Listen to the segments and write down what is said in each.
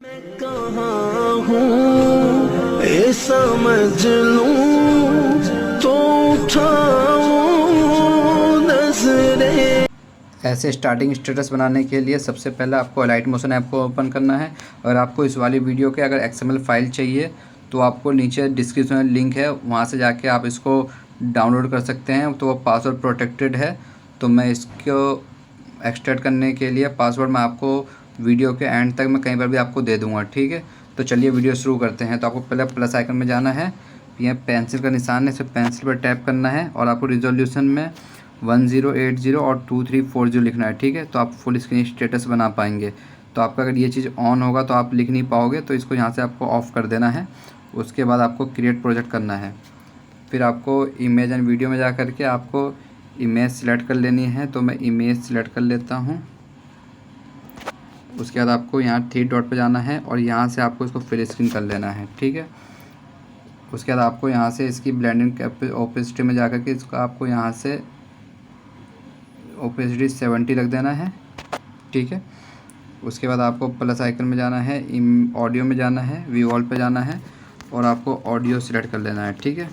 मैं कहाँ हूँ ये समझ लूँ तो उठाऊँ नजरें। ऐसे स्टार्टिंग स्टेटस बनाने के लिए सबसे पहले आपको लाइट मोशन ऐप को ओपन करना है। और आपको इस वाली वीडियो के अगर XML फाइल चाहिए तो आपको नीचे डिस्क्रिप्शन में लिंक है, वहाँ से जाके आप इसको डाउनलोड कर सकते हैं। तो वो पासवर्ड प्रोटेक्टेड है, तो मैं इसको एक्सट्रैक्ट करने के लिए पासवर्ड मैं आपको वीडियो के एंड तक मैं कहीं पर भी आपको दे दूँगा, ठीक है। तो चलिए वीडियो शुरू करते हैं। तो आपको पहले प्लस आइकन में जाना है, ये पेंसिल का निशान है, इसे पेंसिल पर टैप करना है और आपको रिजोल्यूशन में 1080 और 2340 लिखना है, ठीक है। तो आप फुल स्क्रीन स्टेटस बना पाएंगे। तो आपका अगर ये चीज़ ऑन होगा तो आप लिख नहीं पाओगे, तो इसको यहाँ से आपको ऑफ़ कर देना है। उसके बाद आपको क्रिएट प्रोजेक्ट करना है। फिर आपको इमेज एंड वीडियो में जा कर के आपको इमेज सेलेक्ट कर लेनी है। तो मैं इमेज सेलेक्ट कर लेता हूँ। उसके बाद आपको यहाँ 3 डॉट पे जाना है और यहाँ से आपको इसको फिल स्क्रीन कर लेना है, ठीक है। उसके बाद आपको यहाँ से इसकी ब्लेंडिंग ओपेसिटी में जा कर के इसको आपको यहाँ से ओपेसिटी 70 रख देना है, ठीक है। उसके बाद आपको प्लस आइकन में जाना है, ऑडियो में जाना है, व्यू ऑल पे जाना है और आपको ऑडियो सिलेक्ट कर लेना है, ठीक है।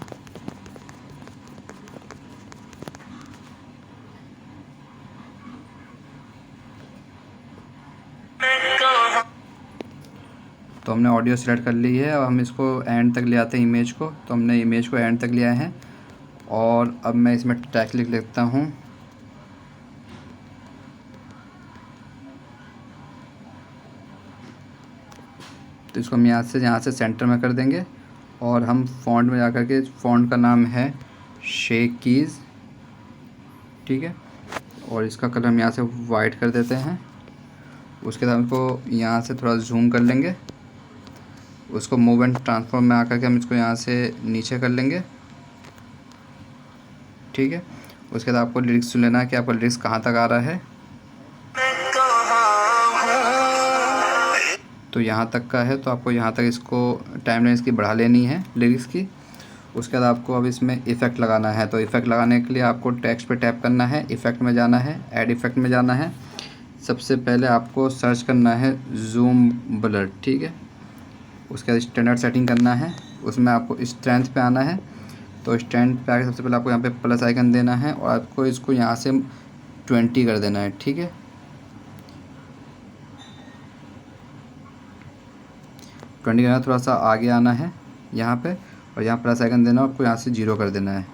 तो हमने ऑडियो सेलेक्ट कर ली है। अब हम इसको एंड तक ले आते हैं इमेज को। तो हमने इमेज को एंड तक लिया है और अब मैं इसमें टैग लिख लेता हूँ। तो इसको हम यहाँ से सेंटर में कर देंगे और हम फ़ॉन्ट में जाकर के, फ़ॉन्ट का नाम है शेकीज़, ठीक है। और इसका कलर हम यहाँ से वाइट कर देते हैं। उसके बाद हमको यहाँ से थोड़ा जूम कर लेंगे। उसको मूव एंड ट्रांसफॉर्म में आकर के हम इसको यहाँ से नीचे कर लेंगे, ठीक है। उसके बाद आपको लिरिक्स सुन लेना है कि आपका लिरिक्स कहाँ तक आ रहा है। तो यहाँ तक का है, तो आपको यहाँ तक इसको टाइमलाइन इसकी बढ़ा लेनी है लिरिक्स की। उसके बाद आपको अब इसमें इफ़ेक्ट लगाना है। तो इफ़ेक्ट लगाने के लिए आपको टेक्स्ट पे टैप करना है, इफ़ेक्ट में जाना है, ऐड इफ़ेक्ट में जाना है। सबसे पहले आपको सर्च करना है जूम ब्लर, ठीक है। उसके बाद स्टैंडर्ड सेटिंग करना है, उसमें आपको स्ट्रेंथ पे आना है। तो स्ट्रेंथ पे आके सबसे पहले आपको यहाँ पे प्लस आइकन देना है और आपको इसको यहाँ से 20 कर देना है, ठीक है। 20 करना, थोड़ा सा आगे आना है यहाँ पे और यहाँ प्लस आइकन देना और आपको यहाँ से 0 कर देना है,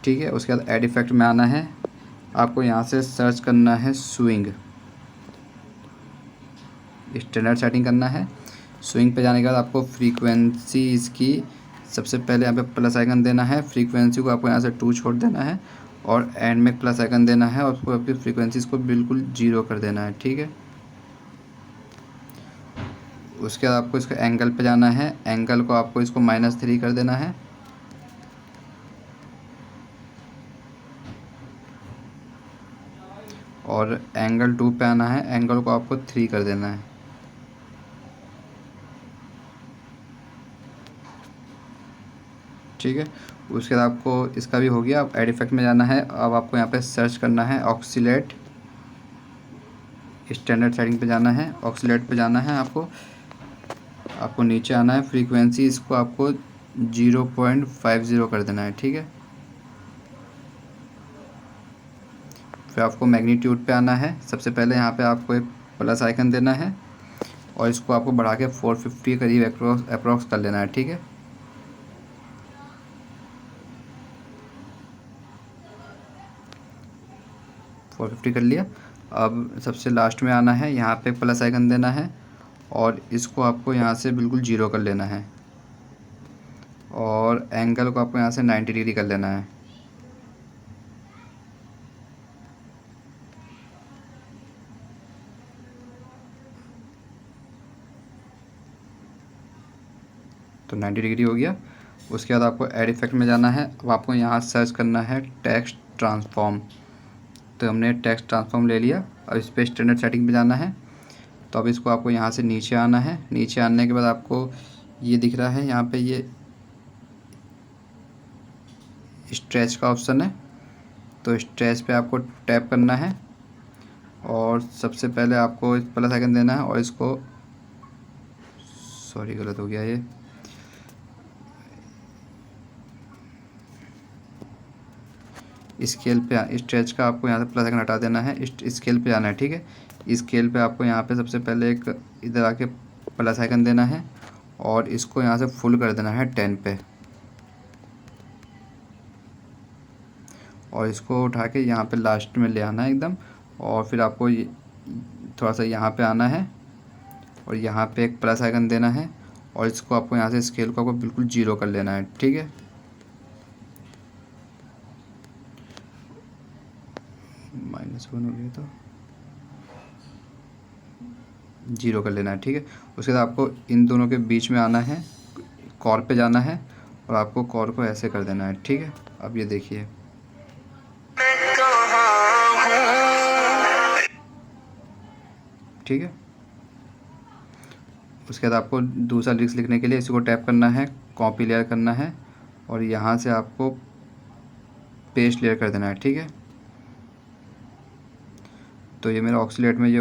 ठीक है। उसके बाद ऐड इफ़ेक्ट में आना है, आपको यहाँ से सर्च करना है स्विंग, स्टैंडर्ड सेटिंग करना है। स्विंग पे जाने के बाद आपको फ्रीक्वेंसी इसकी सबसे पहले यहाँ पे प्लस आइकन देना है। फ्रीक्वेंसी को आपको यहाँ से 2 छोड़ देना है और एंड में प्लस आइकन देना है और उसको आपकी फ्रीक्वेंसीज़ को बिल्कुल 0 कर देना है, ठीक है। उसके बाद आपको इसका एंगल पे जाना है, एंगल को आपको इसको -3 कर देना है। और एंगल 2 पे आना है, एंगल को आपको 3 कर देना है, ठीक है। उसके बाद आपको इसका भी हो गया। अब ऐड इफेक्ट में जाना है। अब आपको यहाँ पे सर्च करना है ऑक्सीलेट, स्टैंडर्ड सेटिंग पे जाना है, ऑक्सीलेट पे जाना है। आपको नीचे आना है, फ्रीक्वेंसी इसको आपको 0.50 कर देना है, ठीक है। फिर आपको मैग्नीट्यूड पे आना है। सबसे पहले यहाँ पे आपको एक प्लस आइकन देना है और इसको आपको बढ़ा के 450 के करीब अप्रॉक्स कर लेना है, ठीक है। फोर 450 कर लिया। अब सबसे लास्ट में आना है, यहाँ पे प्लस आइकन देना है और इसको आपको यहाँ से बिल्कुल 0 कर लेना है और एंगल को आपको यहाँ से 90 डिग्री कर लेना है। तो 90 डिग्री हो गया। उसके बाद आपको ऐड इफेक्ट में जाना है। अब आपको यहाँ सर्च करना है टेक्स्ट ट्रांसफॉर्म। तो हमने टेक्स्ट ट्रांसफॉर्म ले लिया। अब इस पर स्टैंडर्ड सेटिंग पे जाना है। तो अब इसको आपको यहाँ से नीचे आना है। नीचे आने के बाद आपको ये दिख रहा है, यहाँ पे ये स्ट्रेच का ऑप्शन है। तो स्ट्रेच पे आपको टैप करना है और सबसे पहले आपको प्लस आइकन देना है और इसको सॉरी गलत हो गया ये। स्केल पे स्ट्रेच का आपको यहाँ से प्लस आइकन हटा देना है, स्केल पे जाना है। ठीक है, स्केल पे आपको यहाँ पे सबसे पहले एक इधर आके प्लस आइकन देना है और इसको यहाँ से फुल कर देना है 10 पे, और इसको उठा के यहाँ पे लास्ट में ले आना है एकदम। और फिर आपको थोड़ा सा यहाँ पे आना है और यहाँ पे एक प्लस आइकन देना है और इसको आपको यहाँ से स्केल को आपको बिल्कुल 0 कर लेना है। ठीक है, -1 हो गया तो 0 कर लेना है। ठीक है, उसके बाद आपको इन दोनों के बीच में आना है, कॉर पे जाना है और आपको कॉर को ऐसे कर देना है। ठीक है, अब ये देखिए, ठीक है। उसके बाद आपको दूसरा लिरिक्स लिखने के लिए इसी को टैप करना है, कॉपी लेयर करना है और यहाँ से आपको पेस्ट लेयर कर देना है। ठीक है, तो ये मेरा ऑक्सीलेट में ये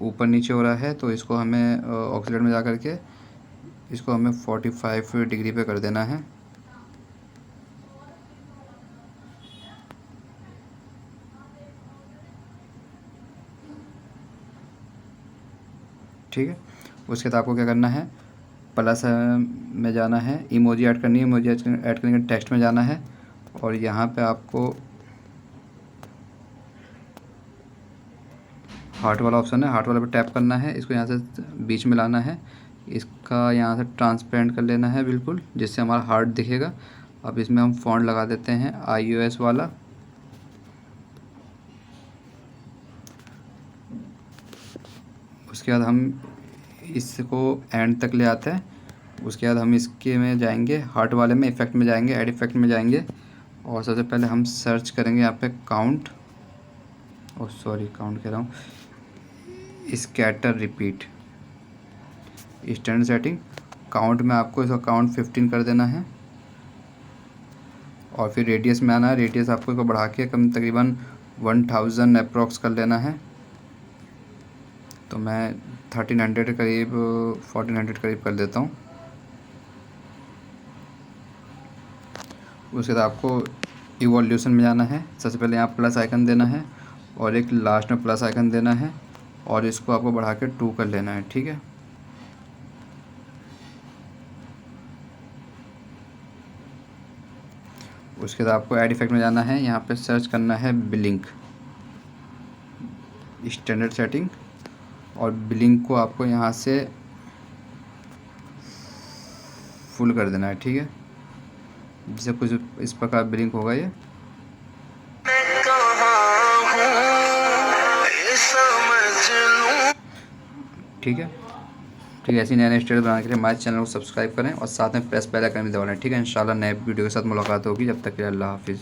ऊपर नीचे हो रहा है, तो इसको हमें ऑक्सीलेट में जा कर के इसको हमें 45 डिग्री पे कर देना है। ठीक है, उसके बाद आपको क्या करना है, प्लस में जाना है, इमोजी ऐड करनी है, इमोजी ऐड करने के टेक्स्ट में जाना है और यहाँ पे आपको हार्ट वाला ऑप्शन है, हार्ट वाले पे टैप करना है, इसको यहाँ से बीच में लाना है, इसका यहाँ से ट्रांसपेरेंट कर लेना है बिल्कुल, जिससे हमारा हार्ट दिखेगा। अब इसमें हम फॉन्ट लगा देते हैं iOS वाला, उसके बाद हम इसको एंड तक ले आते हैं। उसके बाद हम इसके में जाएंगे, हार्ट वाले में इफेक्ट में जाएंगे, ऐड इफेक्ट में जाएंगे और सबसे पहले हम सर्च करेंगे यहाँ पे काउंट, काउंट कह रहा हूँ, scatter repeat standard setting. Count में आपको इसका काउंट 15 कर देना है और फिर रेडियस में आना है, रेडियस आपको इसको बढ़ा के कम तकरीबन 1000 अप्रॉक्स कर लेना है। तो मैं 1300 करीब 1400 करीब कर देता हूँ। उसके बाद आपको इवोल्यूशन में जाना है, सबसे पहले यहाँ प्लस आइकन देना है और एक लास्ट में प्लस आइकन देना है और इसको आपको बढ़ा के 2 कर लेना है। ठीक है, उसके बाद आपको ऐड इफेक्ट में जाना है, यहाँ पे सर्च करना है ब्लिंक स्टैंडर्ड सेटिंग और ब्लिंक को आपको यहाँ से फुल कर देना है। ठीक है, जिससे कुछ इस प्रकार ब्लिंक होगा ये। ठीक है, ऐसे नए नए स्टेटस बनाने के लिए हमारे चैनल को सब्सक्राइब करें और साथ में प्रेस बेल आइकन भी दबाना है। ठीक है, इंशाल्लाह नए वीडियो के साथ मुलाकात होगी, जब तक के लिए अल्लाह हाफिज़।